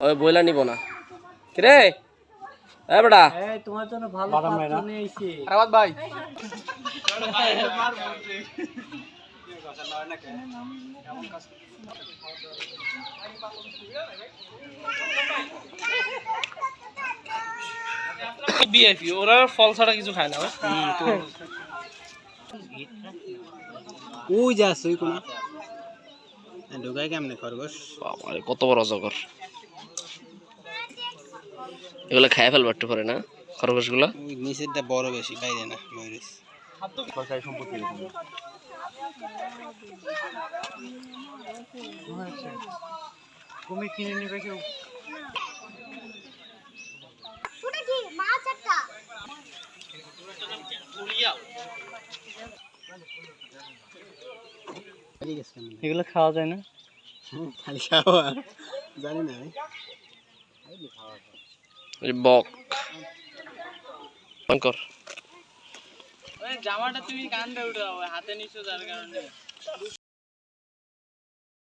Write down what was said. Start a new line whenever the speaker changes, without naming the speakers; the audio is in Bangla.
ওই বইলা নিব না কিরে এ বেটা
এই তোমার জন্য ভালো পাত্র নিয়ে এসেছি
আরাবাদ ভাই বিএফি ওরা ফল ছাড়া কিছু খায় না
ওই যাস ওই কোন ঢুকাই কেমনে খরগোশ
বাবারে কত বড় অজগর এগুলো খায় ফেলবার একটু করে না খরগোশগুলো
ওই নিচেরটা বড় বেশি বাইরে না ময়ূরেশ
সরকারি সম্পত্তি
কুমির কিনে নেবে কেউ
মাছ একটা
এগুলো খাওয়া যায় না খালি খাওয়া জানি না
বক শঙ্কর
জামাটা তুমি কান্দে উঠাও হাতে নিছো যার কারণে